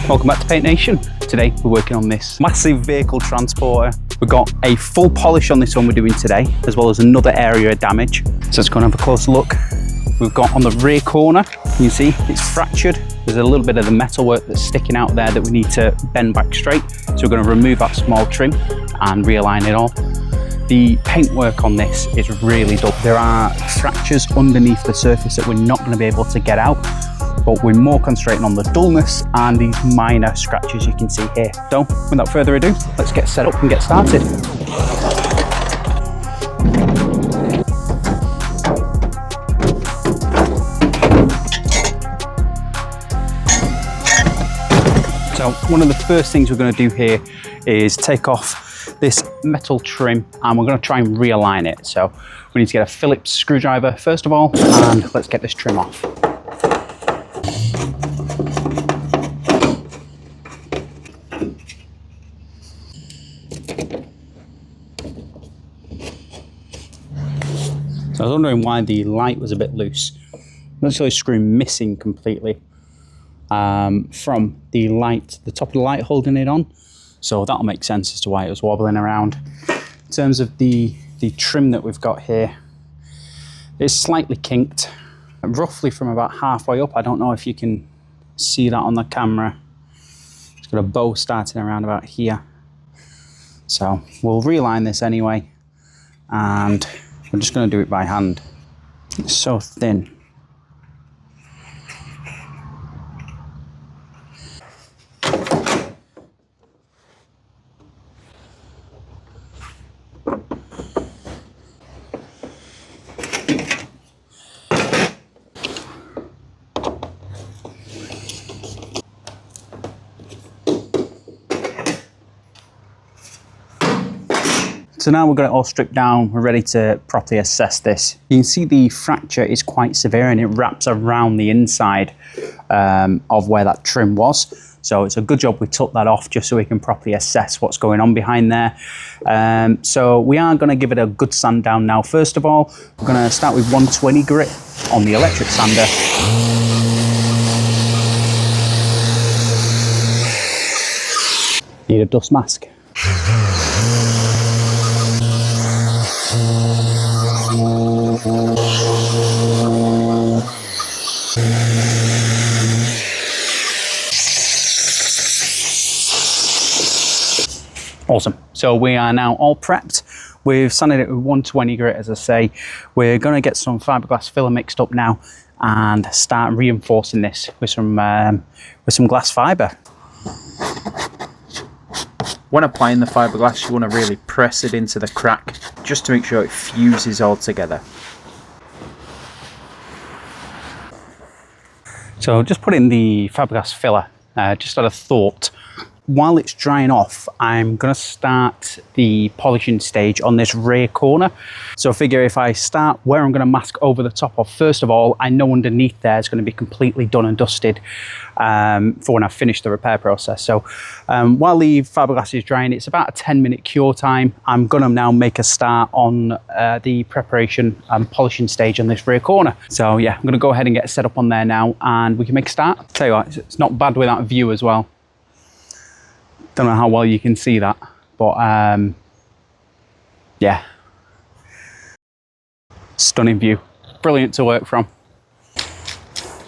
welcome back to Paint Nation. Today we're working on this massive vehicle transporter. We've got a full polish on this one we're doing today, as well as another area of damage. So let's go and have a closer look. We've got on the rear corner, you can see it's fractured. There's a little bit of the metalwork that's sticking out there that we need to bend back straight. So we're going to remove that small trim and realign it all. The paintwork on this is really dull. There are fractures underneath the surface that we're not going to be able to get out, but we're more concentrating on the dullness and these minor scratches you can see here. So without further ado, let's get set up and get started. So one of the first things we're going to do here is take off this metal trim and we're going to try and realign it. So we need to get a Phillips screwdriver first of all, and let's get this trim off. So I was wondering why the light was a bit loose. There's actually a screw missing completely from the light, the top of the light holding it on. So that'll make sense as to why it was wobbling around. In terms of the trim that we've got here, it's slightly kinked, roughly from about halfway up. I don't know if you can see that on the camera. It's got a bow starting around about here. So we'll realign this anyway, and we're just going to do it by hand. It's so thin. So now we've got it all stripped down, we're ready to properly assess this. You can see the fracture is quite severe and it wraps around the inside of where that trim was. So it's a good job we took that off just so we can properly assess what's going on behind there. So we are going to give it a good sand down now. First of all, we're going to start with 120 grit on the electric sander. Need a dust mask. Awesome. So we are now all prepped. We've sanded it with 120 grit, as I say. We're going to get some fiberglass filler mixed up now and start reinforcing this with some glass fiber. When applying the fiberglass, you want to really press it into the crack just to make sure it fuses all together. So just put in the fiberglass filler, just out of thought. While it's drying off, I'm going to start the polishing stage on this rear corner. So I figure if I start where I'm going to mask over the top of, first of all, I know underneath there is going to be completely done and dusted for when I finish the repair process. So while the fiberglass is drying, it's about a 10-minute cure time. I'm going to now make a start on the preparation and polishing stage on this rear corner. So yeah, I'm going to go ahead and get set up on there now and we can make a start. I'll tell you what, it's not bad without view as well. Don't know how well you can see that, but yeah, stunning view, brilliant to work from.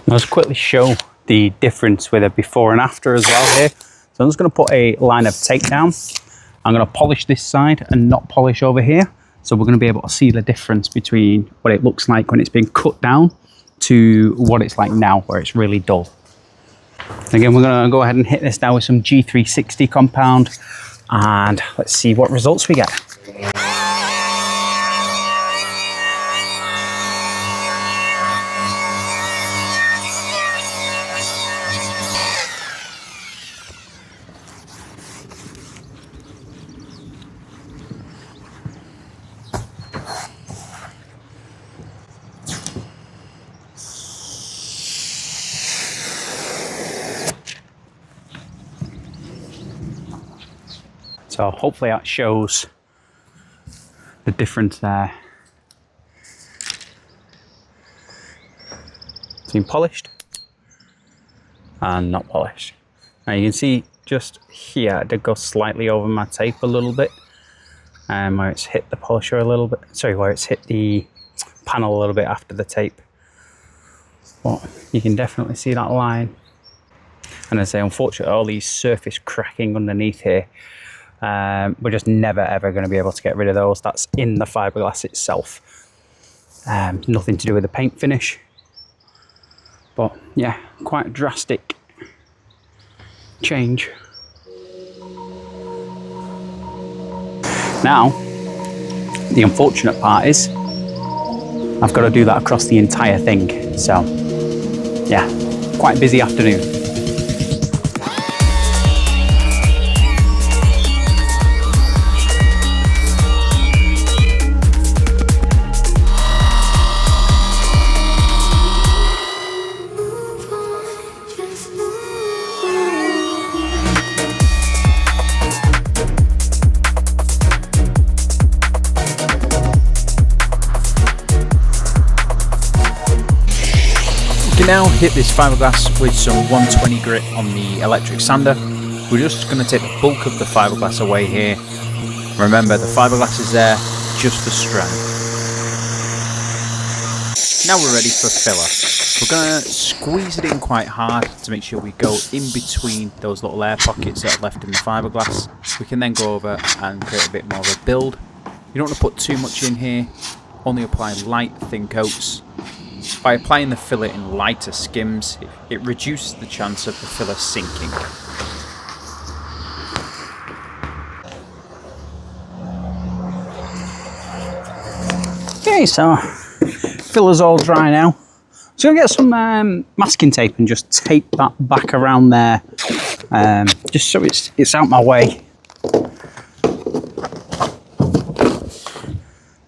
I'll just quickly show the difference with a before and after as well here. So I'm just going to put a line of tape down. I'm going to polish this side and not polish over here. So we're going to be able to see the difference between what it looks like when it's been cut down to what it's like now, where it's really dull. Again, we're going to go ahead and hit this now with some G360 compound and let's see what results we get. So hopefully that shows the difference there. It's been polished and not polished. Now you can see just here, I did go slightly over my tape a little bit, where it's hit the polisher a little bit, sorry, where it's hit the panel a little bit after the tape. But you can definitely see that line. And as I say, unfortunately, all these surface cracking underneath here, we're just never ever going to be able to get rid of those. That's in the fiberglass itself. Nothing to do with the paint finish. But yeah, quite a drastic change. Now, the unfortunate part is I've got to do that across the entire thing. So yeah, quite a busy afternoon. Now hit this fiberglass with some 120 grit on the electric sander. We're just going to take the bulk of the fiberglass away here. Remember, the fiberglass is there just for strength. Now we're ready for filler. We're going to squeeze it in quite hard to make sure we go in between those little air pockets that are left in the fiberglass. We can then go over and create a bit more of a build. You don't want to put too much in here, only apply light thin coats. By applying the filler in lighter skims, it reduces the chance of the filler sinking. Okay, so filler's all dry now. So I'm going to get some masking tape and just tape that back around there, just so it's out my way.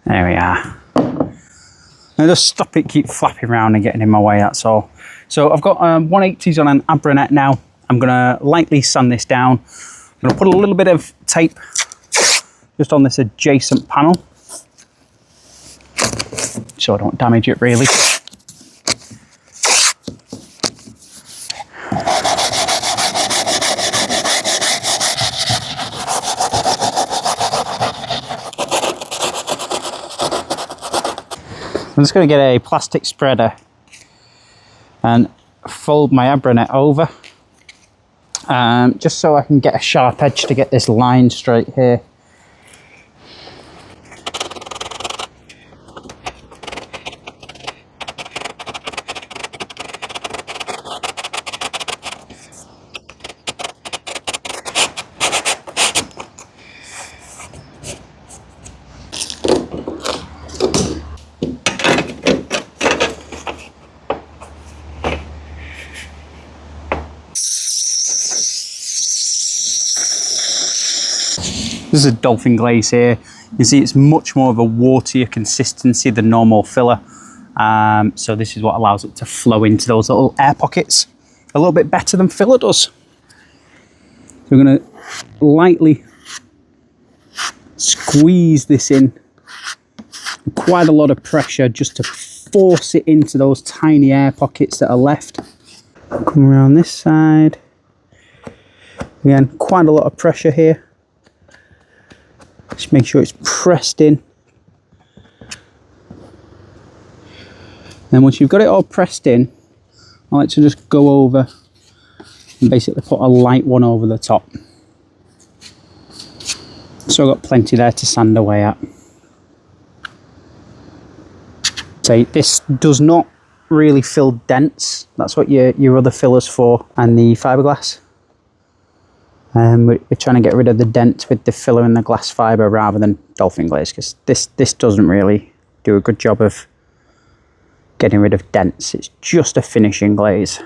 There we are. And just stop it, keep flapping around and getting in my way, that's all. So I've got 180s on an Abranet now. I'm going to lightly sand this down. I'm going to put a little bit of tape just on this adjacent panel, so I don't damage it really. I'm just going to get a plastic spreader and fold my Abranet over, just so I can get a sharp edge to get this line straight here. This is a dolphin glaze here. You can see it's much more of a waterier consistency than normal filler. So this is what allows it to flow into those little air pockets a little bit better than filler does. So we're going to lightly squeeze this in. Quite a lot of pressure just to force it into those tiny air pockets that are left. Come around this side. Again, quite a lot of pressure here. Just make sure it's pressed in. Then once you've got it all pressed in, I like to just go over and basically put a light one over the top. So I've got plenty there to sand away at. So this does not really fill dents. That's what your other filler's for, and the fiberglass. We're trying to get rid of the dent with the filler and the glass fibre rather than dolphin glaze, because this doesn't really do a good job of getting rid of dents. It's just a finishing glaze.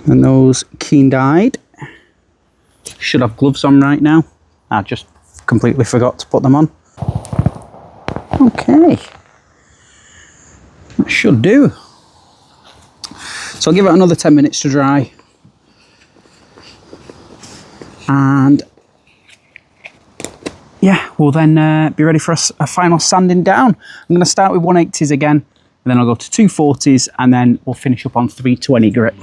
And those keen-dyed should have gloves on right now. I just completely forgot to put them on. Okay, that should do. So I'll give it another 10 minutes to dry. And yeah, we'll then be ready for a final sanding down. I'm going to start with 180s again, and then I'll go to 240s, and then we'll finish up on 320 grit.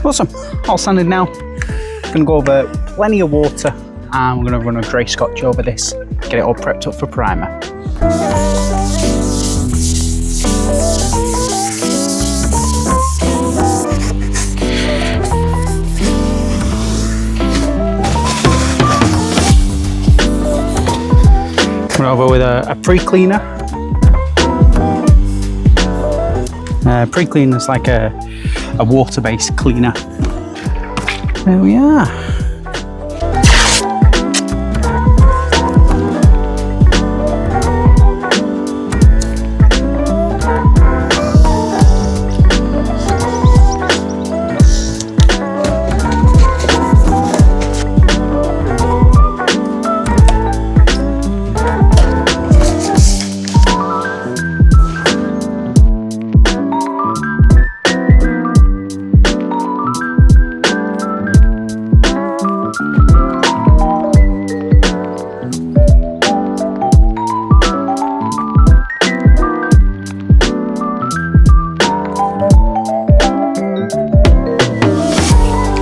Awesome, all sanded now. Gonna go over plenty of water and we're gonna run a grey scotch over this, get it all prepped up for primer. We're over with a pre-cleaner. Pre-cleaner is like a water-based cleaner. There we are.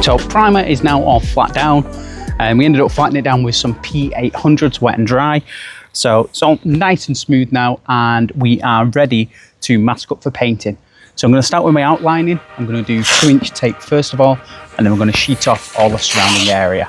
So primer is now all flat down, and we ended up flattening it down with some P800s wet and dry. So it's all nice and smooth now, and we are ready to mask up for painting. So I'm going to start with my outlining. I'm going to do 2-inch tape first of all, and then we're going to sheet off all the surrounding area.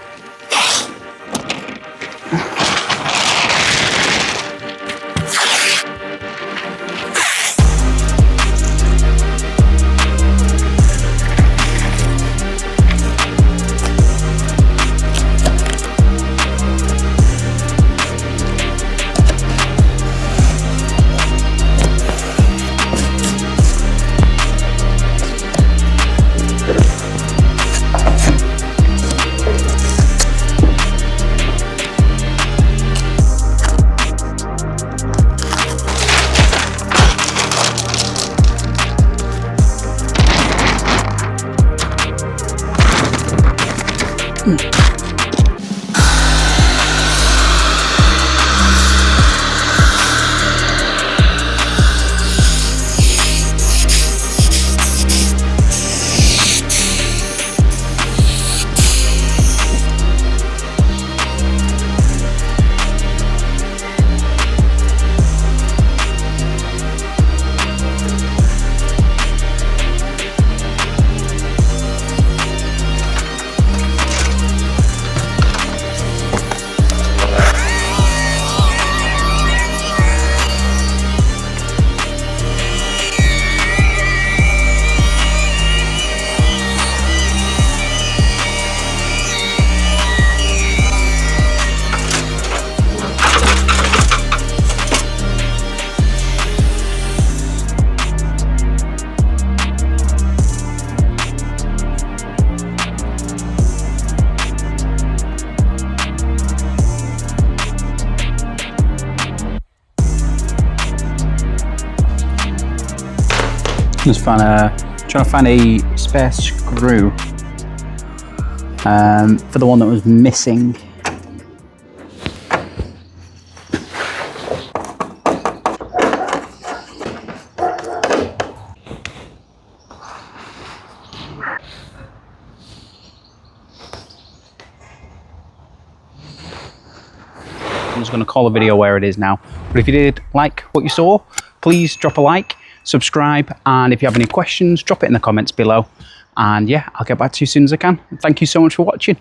Just trying to find a spare screw for the one that was missing. I'm just going to call the video where it is now. But if you did like what you saw, please drop a like, subscribe, and if you have any questions, drop it in the comments below. And yeah, I'll get back to you as soon as I can. Thank you so much for watching.